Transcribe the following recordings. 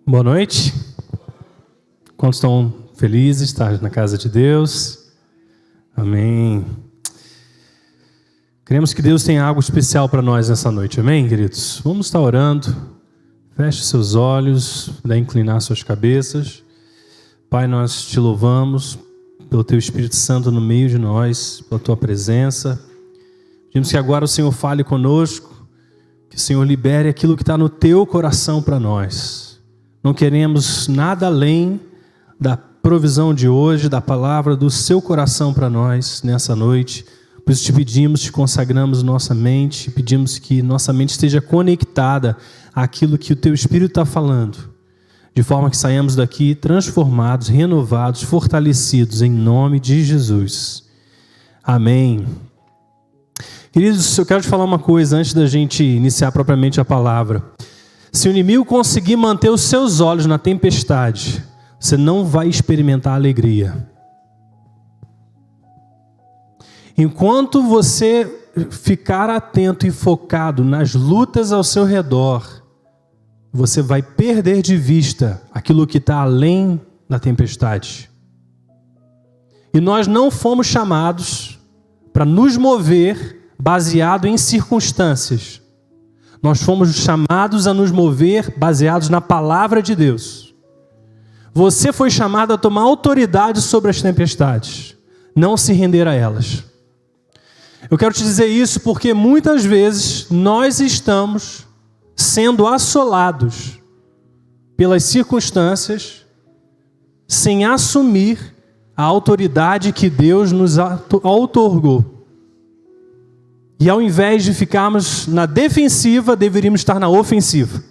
Boa noite. Quantos estão felizes de estar na casa de Deus? Amém. Queremos que Deus tenha algo especial para nós nessa noite, amém, queridos? Vamos estar orando. Feche seus olhos, inclinar suas cabeças. Pai, nós te louvamos pelo Teu Espírito Santo no meio de nós, pela Tua presença. Pedimos que agora o Senhor fale conosco, que o Senhor libere aquilo que está no Teu coração para nós. Não queremos nada além da provisão de hoje, da palavra do Seu coração para nós nessa noite. Por isso te pedimos, te consagramos nossa mente, pedimos que nossa mente esteja conectada àquilo que o Teu Espírito está falando, de forma que saiamos daqui transformados, renovados, fortalecidos, em nome de Jesus. Amém. Queridos, eu quero te falar uma coisa antes da gente iniciar propriamente a palavra. Se o inimigo conseguir manter os seus olhos na tempestade, você não vai experimentar alegria. Enquanto você ficar atento e focado nas lutas ao seu redor, você vai perder de vista aquilo que está além da tempestade. E nós não fomos chamados para nos mover baseado em circunstâncias. Nós fomos chamados a nos mover baseados na palavra de Deus. Você foi chamado a tomar autoridade sobre as tempestades, não se render a elas. Eu quero te dizer isso porque muitas vezes nós estamos sendo assolados pelas circunstâncias sem assumir a autoridade que Deus nos outorgou. E ao invés de ficarmos na defensiva, deveríamos estar na ofensiva.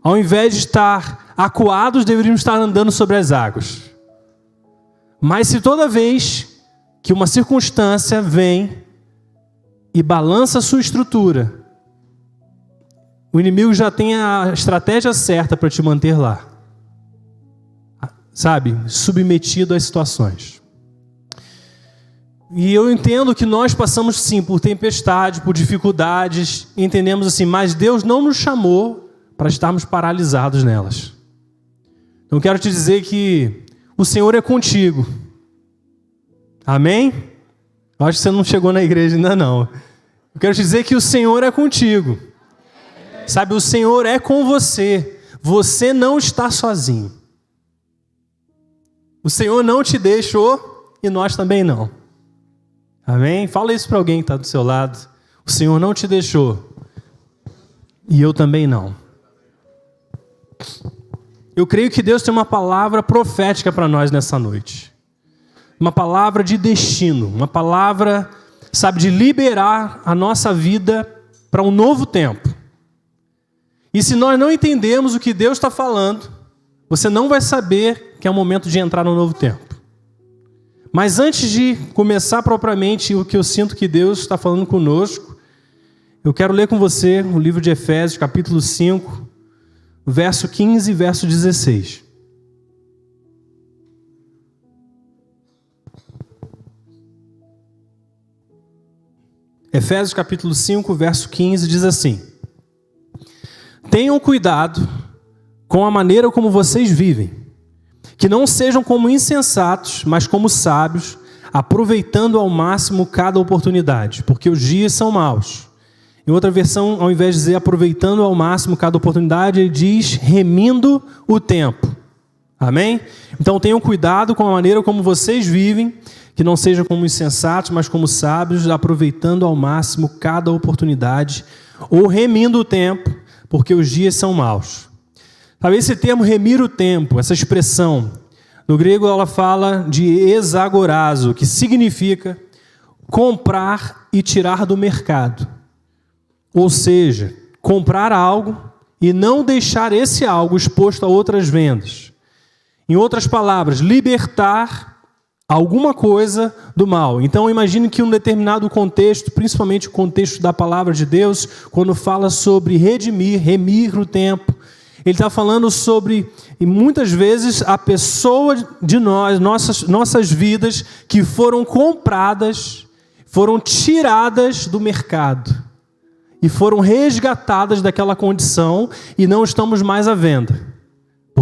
Ao invés de estar acuados, deveríamos estar andando sobre as águas. Mas se toda vez que uma circunstância vem e balança a sua estrutura, o inimigo já tem a estratégia certa para te manter lá. Sabe? Submetido às situações. E eu entendo que nós passamos sim por tempestade, por dificuldades, entendemos assim, mas Deus não nos chamou para estarmos paralisados nelas. Então quero te dizer que o Senhor é contigo. Amém? Eu acho que você não chegou na igreja ainda não. Eu quero te dizer que o Senhor é contigo. Sabe, o Senhor é com você. Você não está sozinho. O Senhor não te deixou e nós também não. Amém? Fala isso para alguém que está do seu lado. O Senhor não te deixou. E eu também não. Eu creio que Deus tem uma palavra profética para nós nessa noite. Uma palavra de destino. Uma palavra, sabe, de liberar a nossa vida para um novo tempo. E se nós não entendemos o que Deus está falando, você não vai saber que é o momento de entrar no novo tempo. Mas antes de começar propriamente o que eu sinto que Deus está falando conosco, eu quero ler com você o livro de Efésios, capítulo 5, verso 15 e verso 16. Efésios, capítulo 5, verso 15, diz assim: Tenham cuidado com a maneira como vocês vivem, que não sejam como insensatos, mas como sábios, aproveitando ao máximo cada oportunidade, porque os dias são maus. Em outra versão, ao invés de dizer aproveitando ao máximo cada oportunidade, ele diz remindo o tempo. Amém? Então tenham cuidado com a maneira como vocês vivem, que não sejam como insensatos, mas como sábios, aproveitando ao máximo cada oportunidade, ou remindo o tempo, porque os dias são maus. Sabe, esse termo remir o tempo, essa expressão, no grego ela fala de exagorazo, que significa comprar e tirar do mercado. Ou seja, comprar algo e não deixar esse algo exposto a outras vendas. Em outras palavras, libertar alguma coisa do mal. Então imagine que um determinado contexto, principalmente o contexto da palavra de Deus, quando fala sobre redimir, remir o tempo, ele está falando sobre, e muitas vezes, a pessoa de nós, nossas vidas, que foram compradas, foram tiradas do mercado. e foram resgatadas daquela condição e não estamos mais à venda.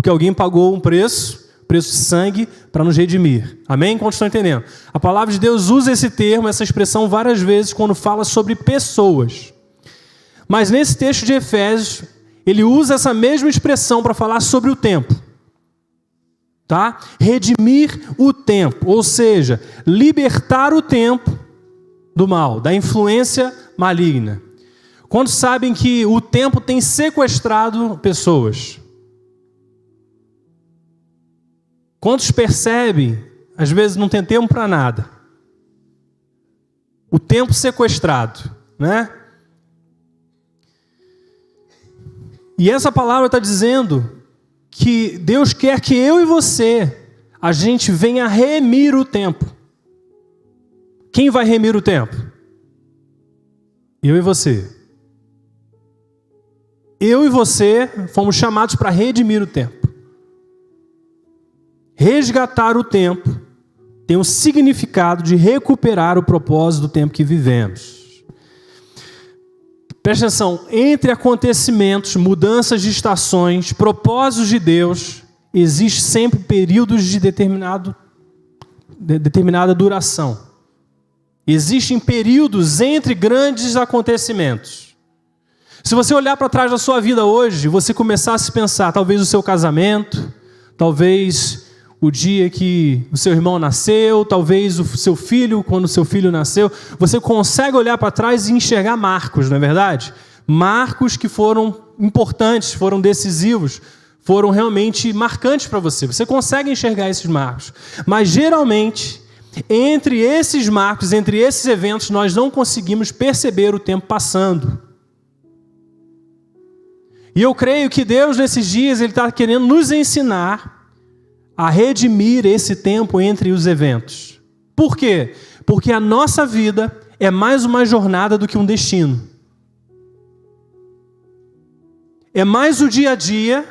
Porque alguém pagou um preço de sangue para nos redimir. Amém? Quantos estão entendendo? A palavra de Deus usa esse termo, essa expressão várias vezes quando fala sobre pessoas. Mas nesse texto de Efésios, ele usa essa mesma expressão para falar sobre o tempo. Tá? Redimir o tempo, ou seja, libertar o tempo do mal, da influência maligna. Quantos sabem que o tempo tem sequestrado pessoas? Quantos percebem, às vezes não tem tempo para nada? O tempo sequestrado, né? E essa palavra está dizendo que Deus quer que eu e você, a gente venha remir o tempo. Quem vai remir o tempo? Eu e você. Eu e você fomos chamados para redimir o tempo. Resgatar o tempo tem o significado de recuperar o propósito do tempo que vivemos. Presta atenção, entre acontecimentos, mudanças de estações, propósitos de Deus, existe sempre períodos de determinada duração. Existem períodos entre grandes acontecimentos. Se você olhar para trás da sua vida hoje, você começar a se pensar, talvez o seu casamento, talvez o dia que o seu irmão nasceu, talvez o seu filho, quando o seu filho nasceu, você consegue olhar para trás e enxergar marcos, não é verdade? Marcos que foram importantes, foram decisivos, foram realmente marcantes para você. Você consegue enxergar esses marcos. Mas geralmente, entre esses marcos, entre esses eventos, nós não conseguimos perceber o tempo passando. E eu creio que Deus, nesses dias, Ele está querendo nos ensinar a redimir esse tempo entre os eventos. Por quê? Porque a nossa vida é mais uma jornada do que um destino. É mais o dia a dia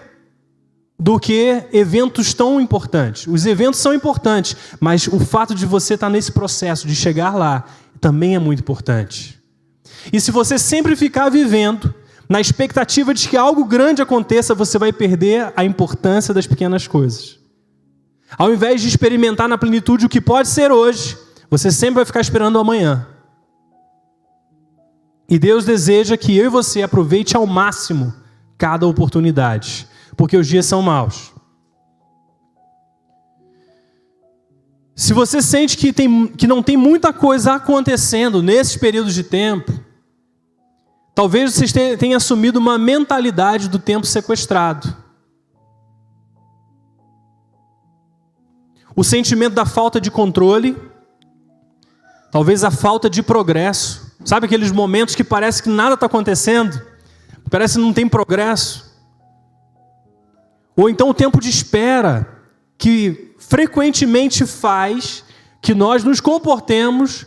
do que eventos tão importantes. Os eventos são importantes, mas o fato de você estar nesse processo de chegar lá também é muito importante. E se você sempre ficar vivendo na expectativa de que algo grande aconteça, você vai perder a importância das pequenas coisas. Ao invés de experimentar na plenitude o que pode ser hoje, você sempre vai ficar esperando o amanhã. E Deus deseja que eu e você aproveite ao máximo cada oportunidade, porque os dias são maus. Se você sente que não tem muita coisa acontecendo nesses períodos de tempo, talvez você tenha assumido uma mentalidade do tempo sequestrado. O sentimento da falta de controle, talvez a falta de progresso. Sabe aqueles momentos que parece que nada está acontecendo? Parece que não tem progresso. Ou então o tempo de espera, que frequentemente faz que nós nos comportemos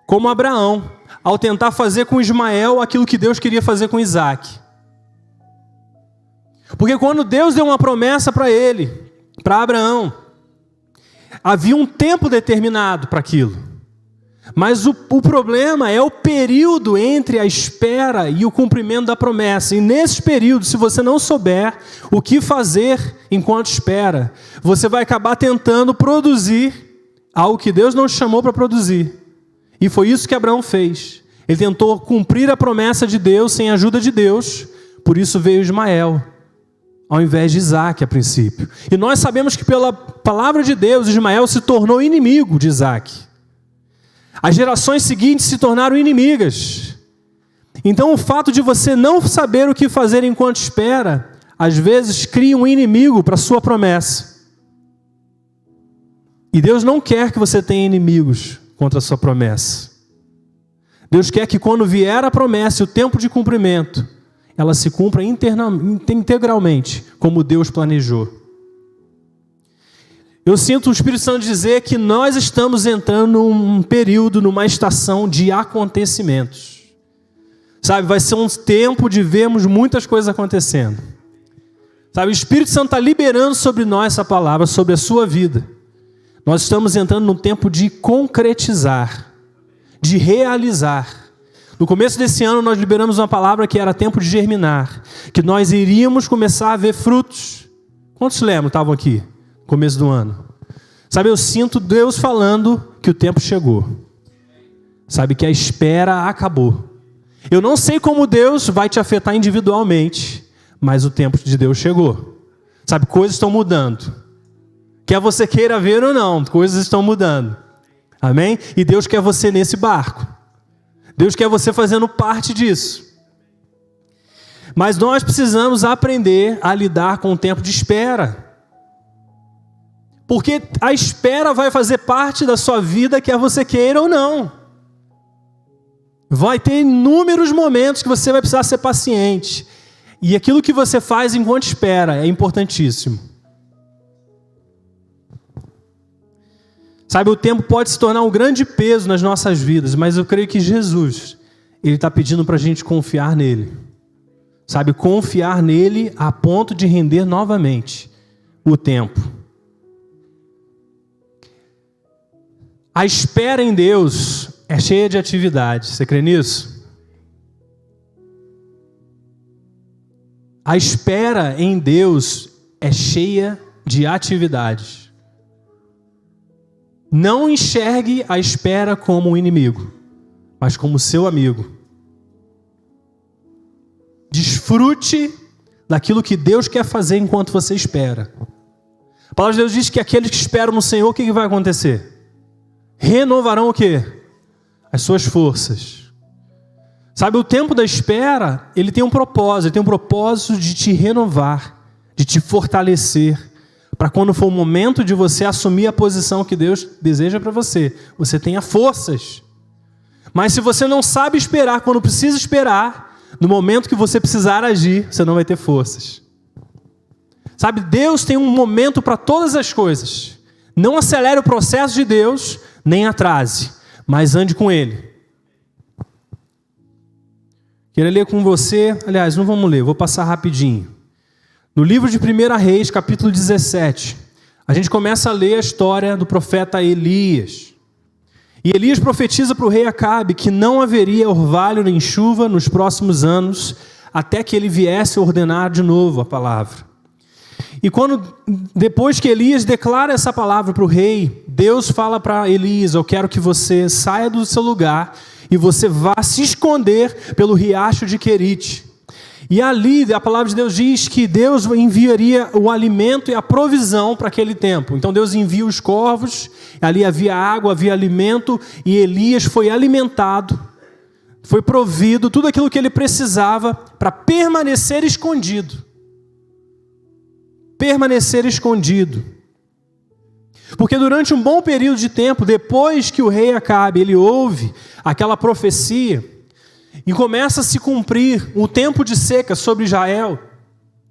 como Abraão, ao tentar fazer com Ismael aquilo que Deus queria fazer com Isaac. Porque quando Deus deu uma promessa para ele, para Abraão, havia um tempo determinado para aquilo. Mas o problema é o período entre a espera e o cumprimento da promessa. E nesse período, se você não souber o que fazer enquanto espera, você vai acabar tentando produzir algo que Deus não te chamou para produzir. E foi isso que Abraão fez. Ele tentou cumprir a promessa de Deus sem a ajuda de Deus. Por isso veio Ismael, ao invés de Isaac a princípio. E nós sabemos que pela palavra de Deus, Ismael se tornou inimigo de Isaac. As gerações seguintes se tornaram inimigas. Então o fato de você não saber o que fazer enquanto espera, às vezes cria um inimigo para a sua promessa. E Deus não quer que você tenha inimigos contra a sua promessa. Deus quer que quando vier a promessa e o tempo de cumprimento, ela se cumpra integralmente, como Deus planejou. Eu sinto o Espírito Santo dizer que nós estamos entrando num período, numa estação de acontecimentos. Sabe, vai ser um tempo de vermos muitas coisas acontecendo. Sabe, o Espírito Santo está liberando sobre nós essa palavra, sobre a sua vida. Nós estamos entrando num tempo de concretizar, de realizar. No começo desse ano nós liberamos uma palavra que era tempo de germinar, que nós iríamos começar a ver frutos Quantos lembram, estavam aqui, no começo do ano? Sabe, eu sinto Deus falando que o tempo chegou. Sabe, que a espera acabou. Eu não sei como Deus vai te afetar individualmente, mas o tempo de Deus chegou. Sabe, coisas estão mudando. Quer você queira ver ou não, coisas estão mudando. Amém? E Deus quer você nesse barco. Deus quer você fazendo parte disso. Mas nós precisamos aprender a lidar com o tempo de espera. Porque a espera vai fazer parte da sua vida, quer você queira ou não. Vai ter inúmeros momentos que você vai precisar ser paciente. E aquilo que você faz enquanto espera é importantíssimo. Sabe, o tempo pode se tornar um grande peso nas nossas vidas, mas eu creio que Jesus, Ele está pedindo para a gente confiar nele. Sabe, confiar nele a ponto de render novamente o tempo. A espera em Deus é cheia de atividade. Você crê nisso? A espera em Deus é cheia de atividades. Não enxergue a espera como um inimigo, mas como seu amigo. Desfrute daquilo que Deus quer fazer enquanto você espera. A palavra de Deus diz que aqueles que esperam no Senhor, o que vai acontecer? Renovarão o quê? As suas forças. Sabe, o tempo da espera, ele tem um propósito. Ele tem um propósito de te renovar, de te fortalecer, para quando for o momento de você assumir a posição que Deus deseja para você, você tenha forças. Mas se você não sabe esperar quando precisa esperar, no momento que você precisar agir, você não vai ter forças. Sabe, Deus tem um momento para todas as coisas. Não acelere o processo de Deus, nem atrase, mas ande com Ele. Quero ler com você, aliás, não vamos ler, vou passar rapidinho. No livro de 1 Reis, capítulo 17, a gente começa a ler a história do profeta Elias. E Elias profetiza para o rei Acabe que não haveria orvalho nem chuva nos próximos anos, até que ele viesse ordenar de novo a palavra. E depois que Elias declara essa palavra para o rei, Deus fala para Elias: eu quero que você saia do seu lugar e você vá se esconder pelo riacho de Querite. E ali a palavra de Deus diz que Deus enviaria o alimento e a provisão para aquele tempo. Então Deus envia os corvos, ali havia água, havia alimento, e Elias foi alimentado, foi provido tudo aquilo que ele precisava para permanecer escondido. Permanecer escondido. Porque durante um bom período de tempo, depois que o rei Acabe, ele ouve aquela profecia, e começa a se cumprir o tempo de seca sobre Israel,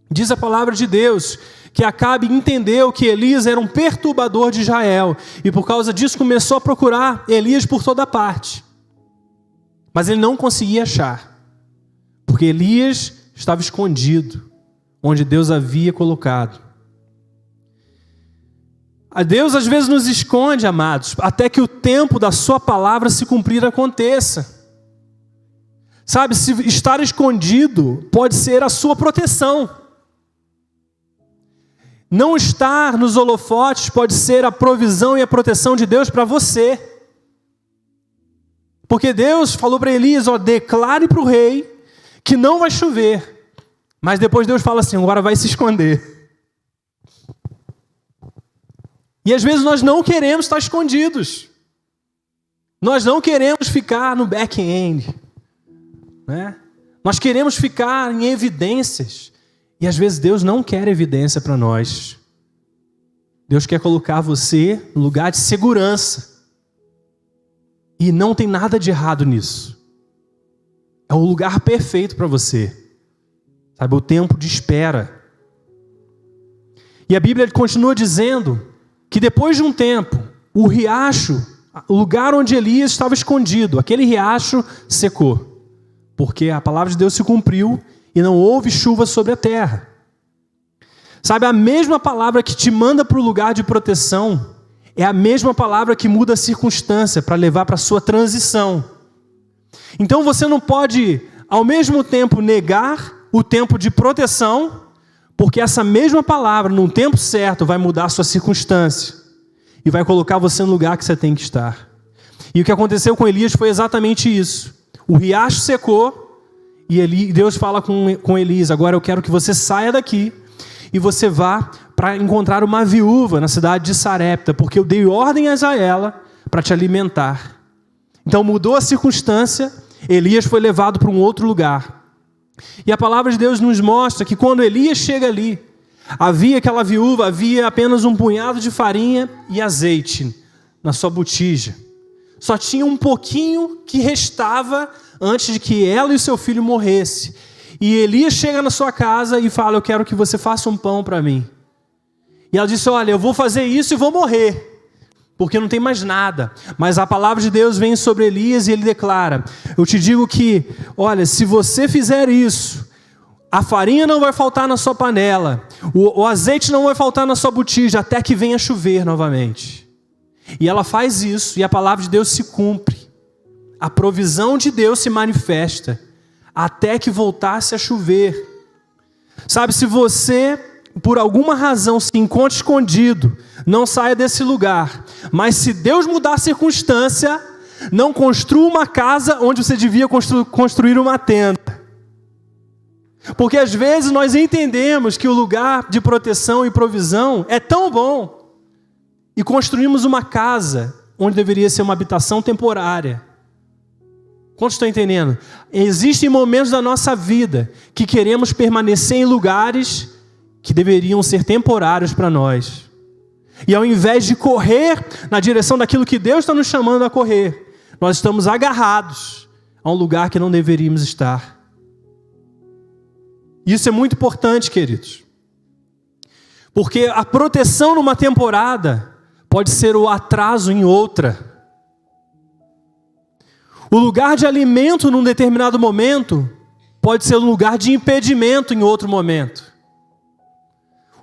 diz a palavra de Deus, que Acabe entendeu que Elias era um perturbador de Israel, e por causa disso começou a procurar Elias por toda parte. Mas ele não conseguia achar, porque Elias estava escondido, onde Deus havia colocado. A Deus às vezes nos esconde, amados, até que o tempo da sua palavra se cumprir aconteça. Sabe, se estar escondido pode ser a sua proteção. Não estar nos holofotes pode ser a provisão e a proteção de Deus para você. Porque Deus falou para Elias: declare para o rei que não vai chover. Mas depois Deus fala assim: agora vai se esconder. E às vezes nós não queremos estar escondidos. Nós não queremos ficar no back-end. Né? Nós queremos ficar em evidências. E às vezes Deus não quer evidência para nós. Deus quer colocar você no lugar de segurança. E não tem nada de errado nisso. É o lugar perfeito para você. Sabe, o tempo de espera. E a Bíblia continua dizendo que depois de um tempo, o riacho, o lugar onde Elias estava escondido, aquele riacho secou. Porque a palavra de Deus se cumpriu e não houve chuva sobre a terra. Sabe, a mesma palavra que te manda para o lugar de proteção é a mesma palavra que muda a circunstância para levar para a sua transição. Então você não pode, ao mesmo tempo, negar o tempo de proteção, Porque essa mesma palavra, no tempo certo, vai mudar a sua circunstância e vai colocar você no lugar que você tem que estar. E o que aconteceu com Elias foi exatamente isso. O riacho secou e Deus fala com Elias: agora eu quero que você saia daqui e você vá para encontrar uma viúva na cidade de Sarepta, porque eu dei ordens a ela para te alimentar. Então mudou a circunstância, Elias foi levado para um outro lugar. E a palavra de Deus nos mostra que quando Elias chega ali, havia aquela viúva, havia apenas um punhado de farinha e azeite na sua botija. Só tinha um pouquinho que restava antes de que ela e o seu filho morressem. E Elias chega na sua casa e fala: eu quero que você faça um pão para mim. E ela disse: olha, eu vou fazer isso e vou morrer, porque não tem mais nada. Mas a palavra de Deus vem sobre Elias e ele declara: eu te digo que, olha, se você fizer isso, a farinha não vai faltar na sua panela, o azeite não vai faltar na sua botija, até que venha chover novamente. E ela faz isso, e a palavra de Deus se cumpre. A provisão de Deus se manifesta, até que voltasse a chover. Sabe, se você, por alguma razão, se encontra escondido, não saia desse lugar. Mas se Deus mudar a circunstância, não construa uma casa onde você devia construir uma tenda. Porque às vezes nós entendemos que o lugar de proteção e provisão é tão bom, e construímos uma casa onde deveria ser uma habitação temporária. Quantos estão entendendo? Existem momentos da nossa vida que queremos permanecer em lugares que deveriam ser temporários para nós. E ao invés de correr na direção daquilo que Deus está nos chamando a correr, nós estamos agarrados a um lugar que não deveríamos estar. Isso é muito importante, queridos. Porque a proteção numa temporada pode ser o atraso em outra. O lugar de alimento num determinado momento pode ser um lugar de impedimento em outro momento.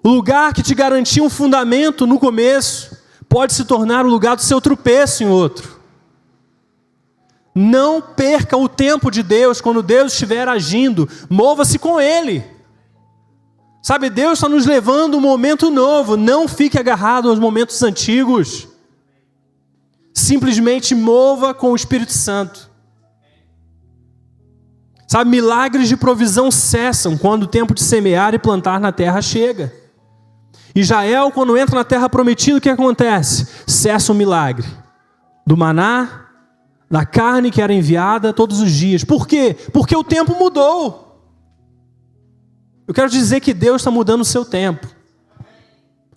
O lugar que te garantia um fundamento no começo pode se tornar o lugar do seu tropeço em outro. Não perca o tempo de Deus quando Deus estiver agindo. Mova-se com Ele. Sabe, Deus está nos levando a um momento novo. Não fique agarrado aos momentos antigos. Simplesmente mova com o Espírito Santo. Sabe, milagres de provisão cessam quando o tempo de semear e plantar na terra chega. Israel, quando entra na terra prometida, o que acontece? Cessa o milagre do maná, da carne que era enviada todos os dias. Por quê? Porque o tempo mudou. Eu quero dizer que Deus está mudando o seu tempo.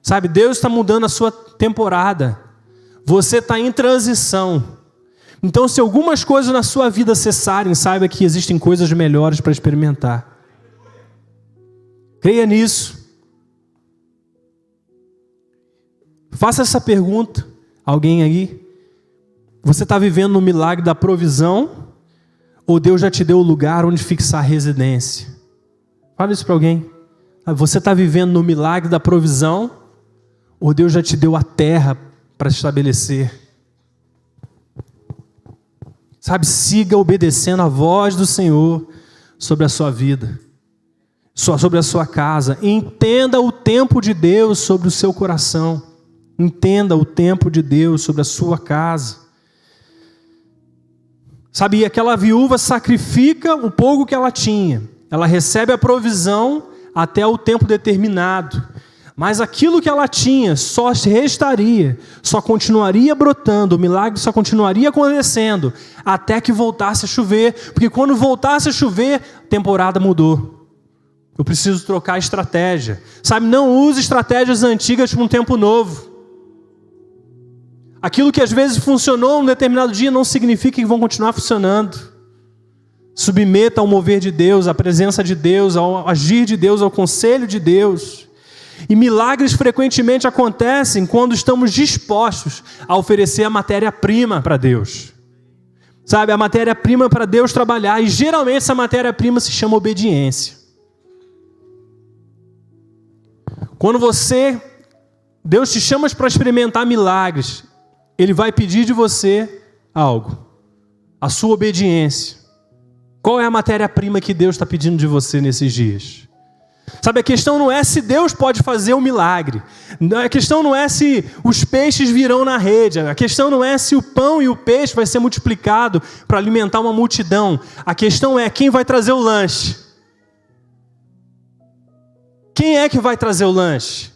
Sabe, Deus está mudando a sua temporada. Você está em transição. Então, se algumas coisas na sua vida cessarem, saiba que existem coisas melhores para experimentar. Creia nisso. Faça essa pergunta. Alguém aí? Você está vivendo no milagre da provisão? Ou Deus já te deu o lugar onde fixar residência? Fala isso para alguém. Você está vivendo no milagre da provisão? Ou Deus já te deu a terra para se estabelecer? Sabe, siga obedecendo a voz do Senhor sobre a sua vida, sobre a sua casa. Entenda o tempo de Deus sobre o seu coração. Entenda o tempo de Deus sobre a sua casa. Sabe, aquela viúva sacrifica o pouco que ela tinha. Ela recebe a provisão até o tempo determinado. Mas aquilo que ela tinha só restaria, só continuaria brotando, o milagre só continuaria acontecendo, até que voltasse a chover. Porque quando voltasse a chover, a temporada mudou. Eu preciso trocar a estratégia. Sabe, não use estratégias antigas para um tempo novo. Aquilo que às vezes funcionou num determinado dia não significa que vão continuar funcionando. Submeta ao mover de Deus, à presença de Deus, ao agir de Deus, ao conselho de Deus. E milagres frequentemente acontecem quando estamos dispostos a oferecer a matéria-prima para Deus. Sabe, a matéria-prima para Deus trabalhar. E geralmente essa matéria-prima se chama obediência. Quando Deus te chama para experimentar milagres, Ele vai pedir de você algo. A sua obediência. Qual é a matéria-prima que Deus está pedindo de você nesses dias? Sabe, a questão não é se Deus pode fazer um milagre. A questão não é se os peixes virão na rede. A questão não é se o pão e o peixe vai ser multiplicado para alimentar uma multidão. A questão é quem vai trazer o lanche. Quem é que vai trazer o lanche?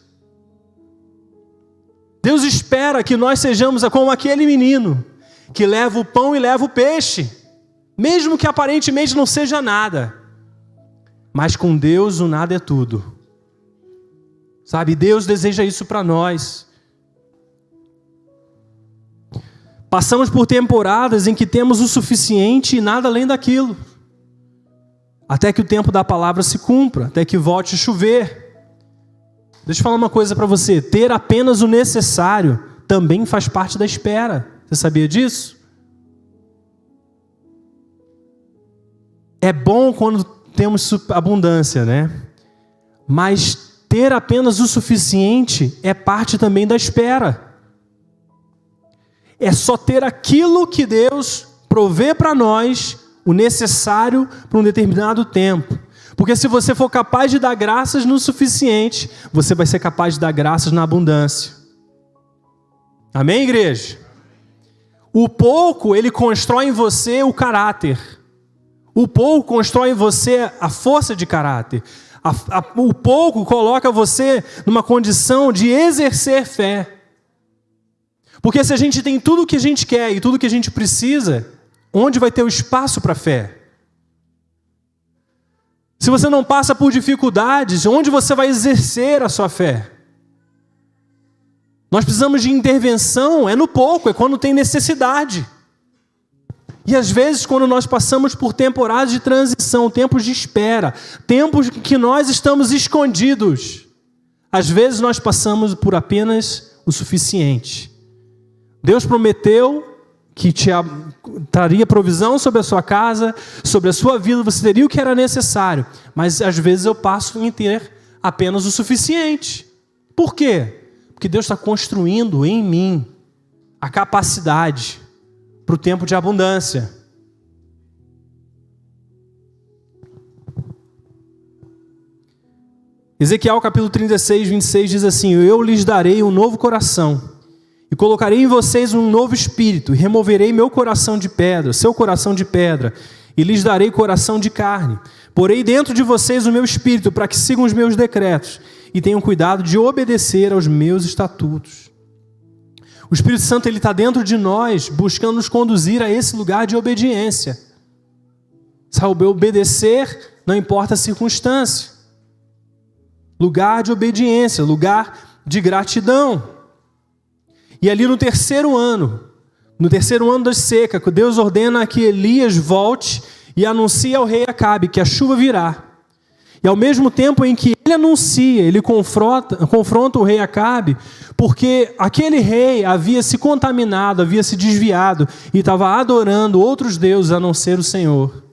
Deus espera que nós sejamos como aquele menino que leva o pão e leva o peixe, mesmo que aparentemente não seja nada. Mas com Deus o nada é tudo. Sabe, Deus deseja isso para nós. Passamos por temporadas em que temos o suficiente e nada além daquilo. Até que o tempo da palavra se cumpra, até que volte a chover. Deixa eu falar uma coisa para você. Ter apenas o necessário também faz parte da espera. Você sabia disso? É bom quando temos abundância, né? Mas ter apenas o suficiente é parte também da espera. É só ter aquilo que Deus provê para nós, o necessário para um determinado tempo. Porque se você for capaz de dar graças no suficiente, você vai ser capaz de dar graças na abundância. Amém, igreja? O pouco, ele constrói em você o caráter. O pouco constrói em você a força de caráter. O pouco coloca você numa condição de exercer fé. Porque se a gente tem tudo o que a gente quer e tudo o que a gente precisa, onde vai ter o espaço para a fé? Se você não passa por dificuldades, onde você vai exercer a sua fé? Nós precisamos de intervenção, é no pouco, é quando tem necessidade. E às vezes quando nós passamos por temporadas de transição, tempos de espera, tempos que nós estamos escondidos, às vezes nós passamos por apenas o suficiente. Deus prometeu que traria provisão sobre a sua casa, sobre a sua vida, você teria o que era necessário. Mas às vezes eu passo em ter apenas o suficiente. Por quê? Porque Deus está construindo em mim a capacidade para o tempo de abundância. Ezequiel capítulo 36, 26 diz assim: eu lhes darei um novo coração, e colocarei em vocês um novo espírito, e removerei meu coração de pedra, seu coração de pedra, e lhes darei coração de carne. Porei dentro de vocês o meu espírito, para que sigam os meus decretos, e tenham cuidado de obedecer aos meus estatutos. O Espírito Santo está dentro de nós, buscando nos conduzir a esse lugar de obediência. Sabe, obedecer não importa a circunstância. Lugar de obediência, lugar de gratidão. E ali no terceiro ano da seca, Deus ordena que Elias volte e anuncie ao rei Acabe que a chuva virá. E ao mesmo tempo em que ele anuncia, ele confronta o rei Acabe, porque aquele rei havia se contaminado, havia se desviado e estava adorando outros deuses a não ser o Senhor.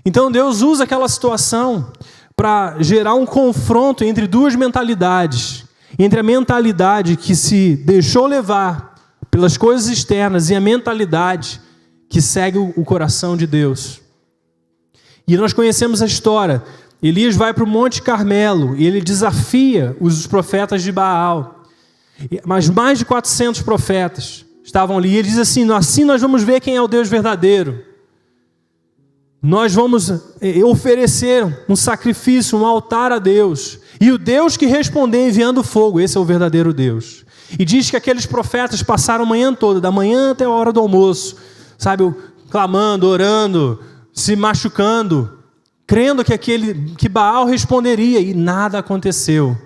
Então Deus usa aquela situação para gerar um confronto entre duas mentalidades. Entre a mentalidade que se deixou levar pelas coisas externas e a mentalidade que segue o coração de Deus. E nós conhecemos a história. Elias vai para o Monte Carmelo e ele desafia os profetas de Baal. Mas mais de 400 profetas estavam ali. E ele diz assim nós vamos ver quem é o Deus verdadeiro. Nós vamos oferecer um sacrifício, um altar a Deus. E o Deus que responder enviando fogo, esse é o verdadeiro Deus. E diz que aqueles profetas passaram a manhã toda, da manhã até a hora do almoço, sabe, clamando, orando, se machucando, crendo que Baal responderia, e nada aconteceu.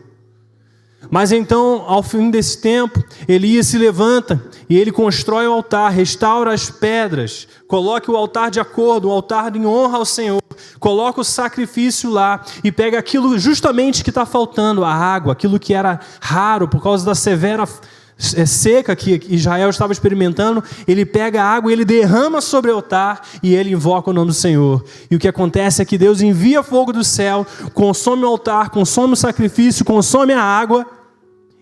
Mas então, ao fim desse tempo, Elias se levanta e ele constrói o altar, restaura as pedras, coloca o altar de acordo, um altar em honra ao Senhor, coloca o sacrifício lá e pega aquilo justamente que está faltando, a água, aquilo que era raro por causa da severa seca que Israel estava experimentando. Ele pega a água e ele derrama sobre o altar e ele invoca o nome do Senhor. E o que acontece é que Deus envia fogo do céu, consome o altar, consome o sacrifício, consome a água,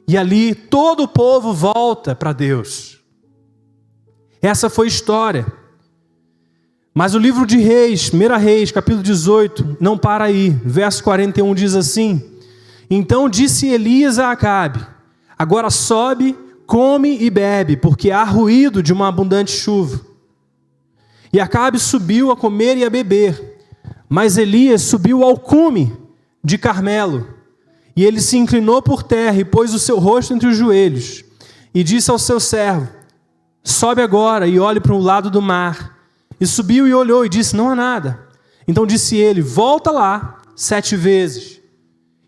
e ali todo o povo volta para Deus. Essa foi a história. Mas o livro de Reis, 1 Reis, capítulo 18, não para aí. Verso 41 diz assim: Então disse Elias a Acabe: Agora sobe, come e bebe, porque há ruído de uma abundante chuva. E Acabe subiu a comer e a beber. Mas Elias subiu ao cume de Carmelo. E ele se inclinou por terra e pôs o seu rosto entre os joelhos. E disse ao seu servo: Sobe agora e olhe para o lado do mar. E subiu e olhou e disse: Não há nada. Então disse ele: Volta lá 7 vezes.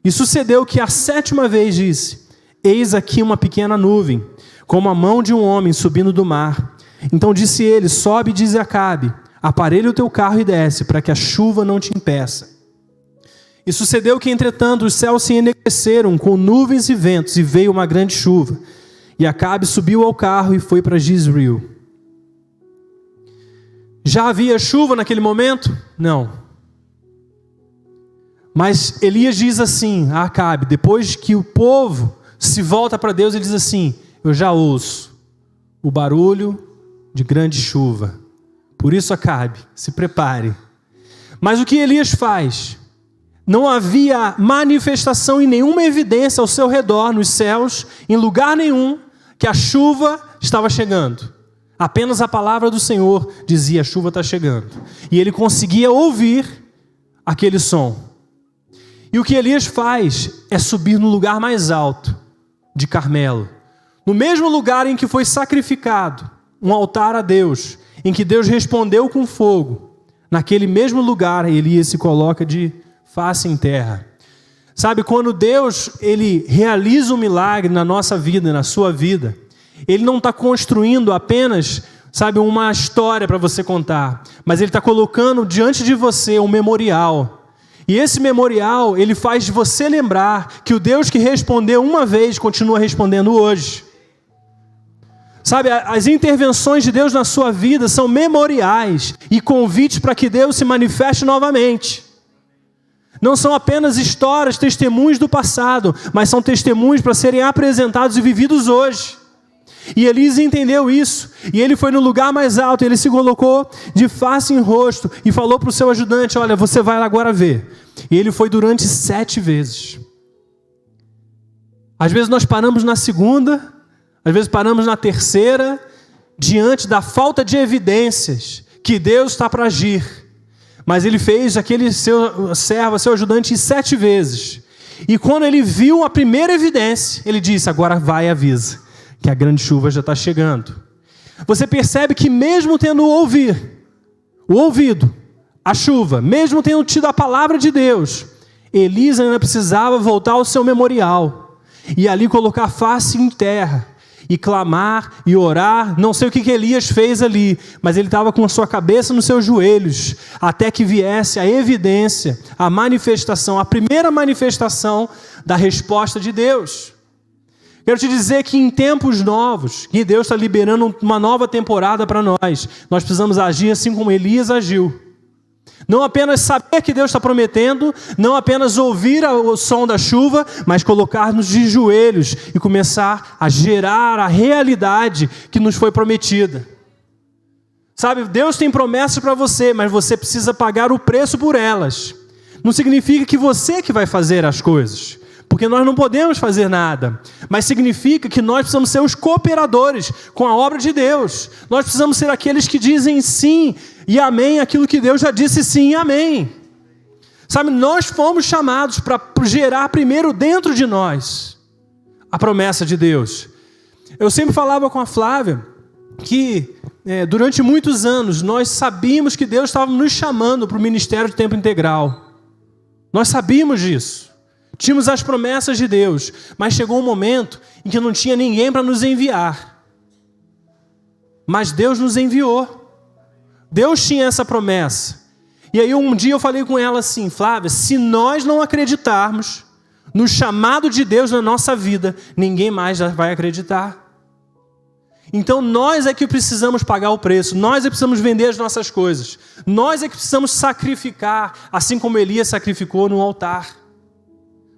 E sucedeu que a 7ª vez disse: Eis aqui uma pequena nuvem, como a mão de um homem subindo do mar. Então disse ele: Sobe e diz a Acabe: Aparelha o teu carro e desce, para que a chuva não te impeça. E sucedeu que, entretanto, os céus se enegreceram com nuvens e ventos, e veio uma grande chuva. E Acabe subiu ao carro e foi para Jezreel. Já havia chuva naquele momento? Não. Mas Elias diz assim a Acabe, depois que o povo se volta para Deus, ele diz assim: Eu já ouço o barulho de grande chuva. Por isso, Acabe, se prepare. Mas o que Elias faz? Não havia manifestação e nenhuma evidência ao seu redor, nos céus, em lugar nenhum, que a chuva estava chegando. Apenas a palavra do Senhor dizia: a chuva está chegando. E ele conseguia ouvir aquele som. E o que Elias faz é subir no lugar mais alto de Carmelo. No mesmo lugar em que foi sacrificado um altar a Deus, em que Deus respondeu com fogo, naquele mesmo lugar Elias se coloca de face em terra. Sabe, quando Deus ele realiza um milagre na nossa vida, na sua vida, Ele não está construindo apenas, sabe, uma história para você contar, mas Ele está colocando diante de você um memorial. E esse memorial, ele faz você lembrar que o Deus que respondeu uma vez, continua respondendo hoje. Sabe, as intervenções de Deus na sua vida são memoriais e convites para que Deus se manifeste novamente. Não são apenas histórias, testemunhos do passado, mas são testemunhos para serem apresentados e vividos hoje. E Elias entendeu isso, e ele foi no lugar mais alto, ele se colocou de face em rosto e falou para o seu ajudante: Olha, você vai lá agora ver. E ele foi durante 7 vezes. Às vezes nós paramos na 2ª, às vezes paramos na 3ª, diante da falta de evidências que Deus está para agir. Mas ele fez aquele seu servo, seu ajudante, 7 vezes. E quando ele viu a primeira evidência, ele disse: Agora vai e avisa que a grande chuva já está chegando. Você percebe que mesmo tendo o ouvido, a chuva, mesmo tendo tido a palavra de Deus, Elias ainda precisava voltar ao seu memorial e ali colocar a face em terra e clamar e orar. Não sei o que Elias fez ali, mas ele estava com a sua cabeça nos seus joelhos, até que viesse a evidência, a manifestação, a primeira manifestação da resposta de Deus. Quero te dizer que em tempos novos, que Deus está liberando uma nova temporada para nós precisamos agir assim como Elias agiu. Não apenas saber que Deus está prometendo, não apenas ouvir o som da chuva, mas colocar-nos de joelhos e começar a gerar a realidade que nos foi prometida. Sabe, Deus tem promessas para você, mas você precisa pagar o preço por elas. Não significa que você que vai fazer as coisas, porque nós não podemos fazer nada, mas significa que nós precisamos ser os cooperadores com a obra de Deus. Nós precisamos ser aqueles que dizem sim e amém aquilo que Deus já disse sim e amém. Sabe, nós fomos chamados para gerar primeiro dentro de nós a promessa de Deus. Eu sempre falava com a Flávia que durante muitos anos nós sabíamos que Deus estava nos chamando para o ministério de tempo integral. Nós sabíamos disso. Tínhamos as promessas de Deus, mas chegou um momento em que não tinha ninguém para nos enviar. Mas Deus nos enviou. Deus tinha essa promessa. E aí um dia eu falei com ela assim: Flávia, se nós não acreditarmos no chamado de Deus na nossa vida, ninguém mais vai acreditar. Então nós é que precisamos pagar o preço, nós é que precisamos vender as nossas coisas, nós é que precisamos sacrificar, assim como Elias sacrificou no altar.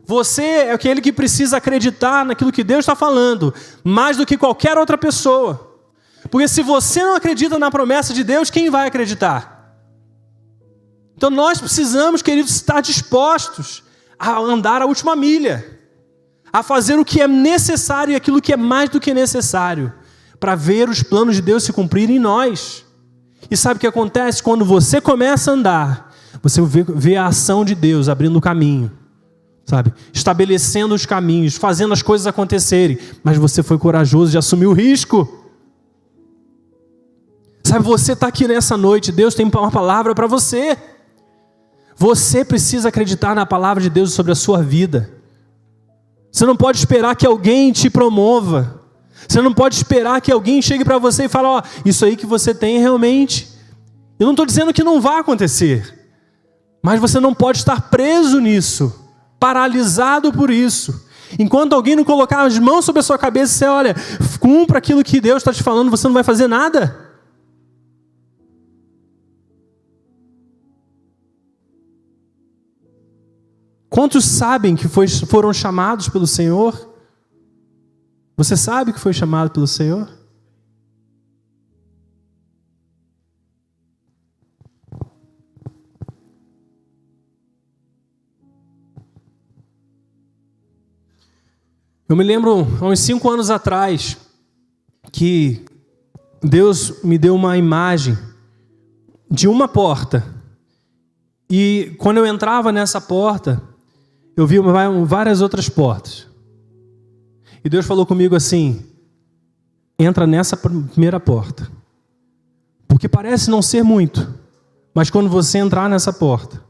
Você é aquele que precisa acreditar naquilo que Deus está falando, mais do que qualquer outra pessoa. Porque se você não acredita na promessa de Deus, quem vai acreditar? Então nós precisamos, queridos, estar dispostos a andar a última milha, a fazer o que é necessário e aquilo que é mais do que necessário, para ver os planos de Deus se cumprirem em nós. E sabe o que acontece? Quando você começa a andar, você vê a ação de Deus abrindo o caminho, sabe? Estabelecendo os caminhos, fazendo as coisas acontecerem. Mas você foi corajoso de assumir o risco. Sabe, você está aqui nessa noite, Deus tem uma palavra para você. Você precisa acreditar na palavra de Deus sobre a sua vida. Você não pode esperar que alguém te promova. Você não pode esperar que alguém chegue para você e fale, ó, isso aí que você tem realmente. Eu não estou dizendo que não vai acontecer. Mas você não pode estar preso nisso, paralisado por isso. Enquanto alguém não colocar as mãos sobre a sua cabeça e você, olha, cumpra aquilo que Deus está te falando, você não vai fazer nada. Quantos sabem que foram chamados pelo Senhor? Você sabe que foi chamado pelo Senhor? Eu me lembro, há uns 5 anos atrás, que Deus me deu uma imagem de uma porta. E quando eu entrava nessa porta, eu vi várias outras portas. E Deus falou comigo assim, entra nessa primeira porta. Porque parece não ser muito, mas quando você entrar nessa porta,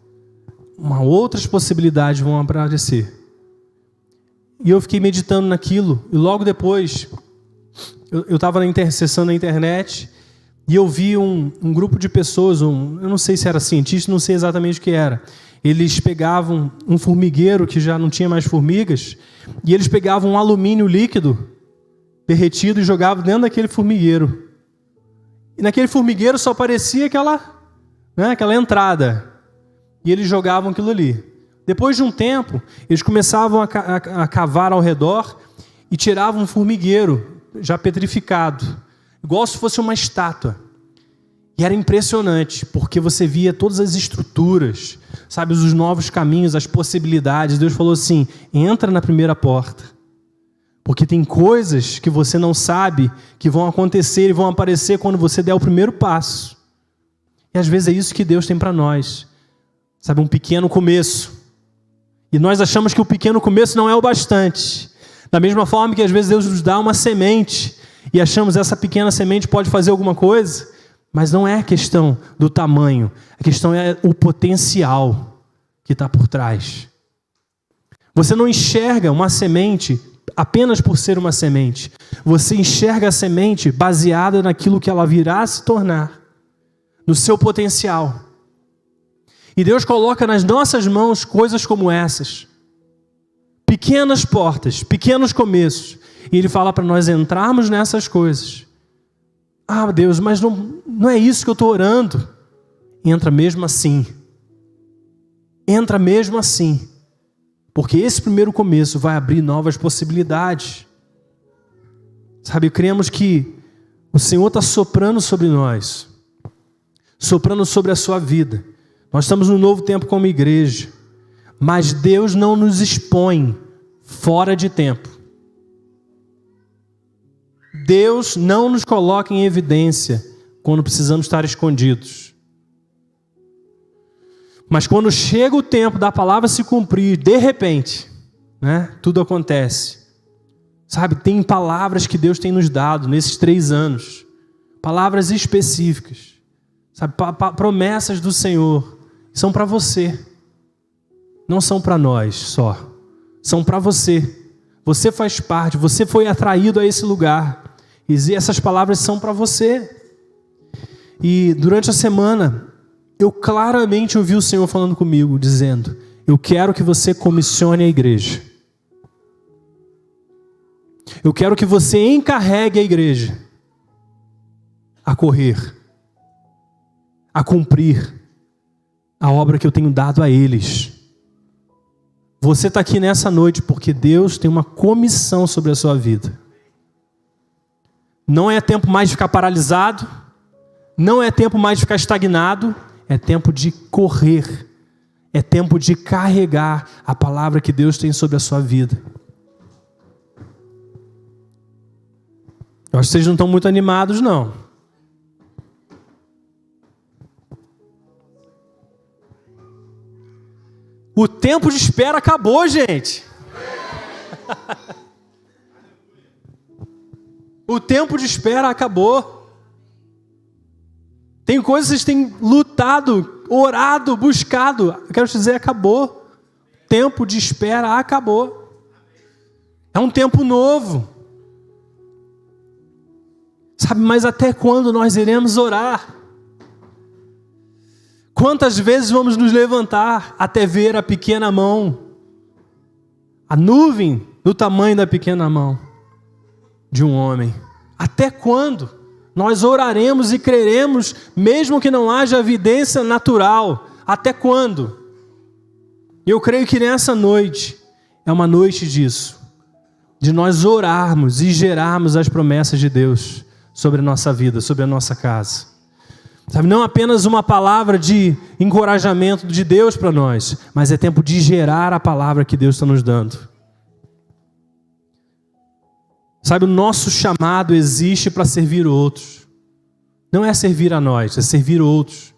outras possibilidades vão aparecer. E eu fiquei meditando naquilo, e logo depois, eu estava acessando a internet, e eu vi um grupo de pessoas, eu não sei se era cientista, não sei exatamente o que era. Eles pegavam um formigueiro que já não tinha mais formigas, e eles pegavam um alumínio líquido, derretido, e jogavam dentro daquele formigueiro. E naquele formigueiro só aparecia aquela entrada. E eles jogavam aquilo ali. Depois de um tempo, eles começavam a cavar ao redor e tiravam um formigueiro já petrificado, igual se fosse uma estátua. E era impressionante, porque você via todas as estruturas, sabe, os novos caminhos, as possibilidades. Deus falou assim, entra na primeira porta, porque tem coisas que você não sabe que vão acontecer e vão aparecer quando você der o primeiro passo. E às vezes é isso que Deus tem para nós, sabe, um pequeno começo. E nós achamos que o pequeno começo não é o bastante. Da mesma forma que às vezes Deus nos dá uma semente e achamos que essa pequena semente pode fazer alguma coisa, mas não é a questão do tamanho, a questão é o potencial que está por trás. Você não enxerga uma semente apenas por ser uma semente. Você enxerga a semente baseada naquilo que ela virá a se tornar, no seu potencial. E Deus coloca nas nossas mãos coisas como essas. Pequenas portas, pequenos começos. E Ele fala para nós entrarmos nessas coisas. Ah, Deus, mas não é isso que eu estou orando. Entra mesmo assim. Entra mesmo assim. Porque esse primeiro começo vai abrir novas possibilidades. Sabe, cremos que o Senhor está soprando sobre nós. Soprando sobre a sua vida. Nós estamos num novo tempo como igreja. Mas Deus não nos expõe fora de tempo. Deus não nos coloca em evidência quando precisamos estar escondidos. Mas quando chega o tempo da palavra se cumprir, de repente, tudo acontece. Sabe, tem palavras que Deus tem nos dado nesses 3 anos. Palavras específicas. Sabe, promessas do Senhor. São para você. Não são para nós só. São para você. Você faz parte, você foi atraído a esse lugar. E essas palavras são para você. E durante a semana, eu claramente ouvi o Senhor falando comigo, dizendo, eu quero que você comissione a igreja. Eu quero que você encarregue a igreja a correr, a cumprir a obra que eu tenho dado a eles. Você está aqui nessa noite porque Deus tem uma comissão sobre a sua vida. Não é tempo mais de ficar paralisado, não é tempo mais de ficar estagnado, é tempo de correr, é tempo de carregar a palavra que Deus tem sobre a sua vida. Eu acho que vocês não estão muito animados, não. O tempo de espera acabou, gente. O tempo de espera acabou. Tem coisas que vocês têm lutado, orado, buscado. Eu quero te dizer, acabou. Tempo de espera acabou. É um tempo novo. Sabe, mas até quando nós iremos orar? Quantas vezes vamos nos levantar até ver a pequena mão, a nuvem do tamanho da pequena mão de um homem? Até quando nós oraremos e creremos, mesmo que não haja evidência natural? Até quando? Eu creio que nessa noite é uma noite disso, de nós orarmos e gerarmos as promessas de Deus sobre a nossa vida, sobre a nossa casa. Sabe, não apenas uma palavra de encorajamento de Deus para nós, mas é tempo de gerar a palavra que Deus está nos dando. Sabe, o nosso chamado existe para servir outros. Não é servir a nós, é servir outros.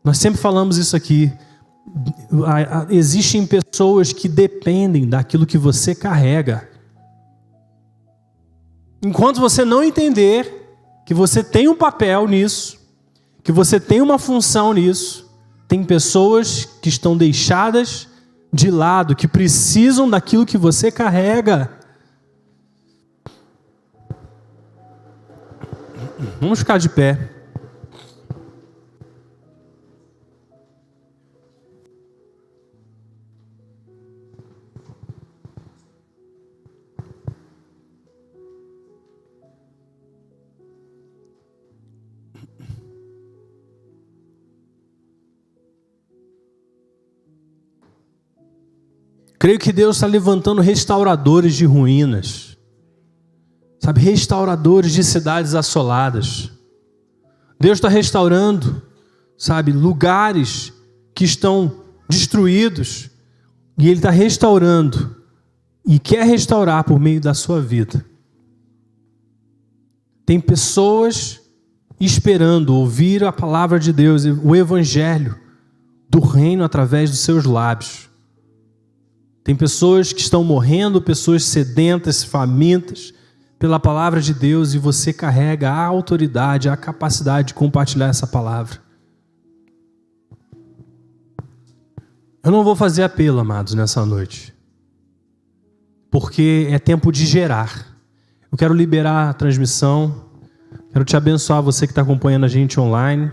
Nós sempre falamos isso aqui. Existem pessoas que dependem daquilo que você carrega. Enquanto você não entender que você tem um papel nisso, que você tem uma função nisso, tem pessoas que estão deixadas de lado, que precisam daquilo que você carrega. Vamos ficar de pé. Creio que Deus está levantando restauradores de ruínas. Sabe, restauradores de cidades assoladas. Deus está restaurando, sabe, lugares que estão destruídos. E Ele está restaurando e quer restaurar por meio da sua vida. Tem pessoas esperando ouvir a palavra de Deus, o evangelho do reino através dos seus lábios. Tem pessoas que estão morrendo, pessoas sedentas, famintas pela palavra de Deus, e você carrega a autoridade, a capacidade de compartilhar essa palavra. Eu não vou fazer apelo, amados, nessa noite, porque é tempo de gerar. Eu quero liberar a transmissão, quero te abençoar, você que está acompanhando a gente online,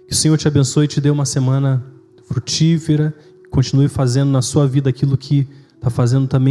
que o Senhor te abençoe e te dê uma semana frutífera, continue fazendo na sua vida aquilo que está fazendo também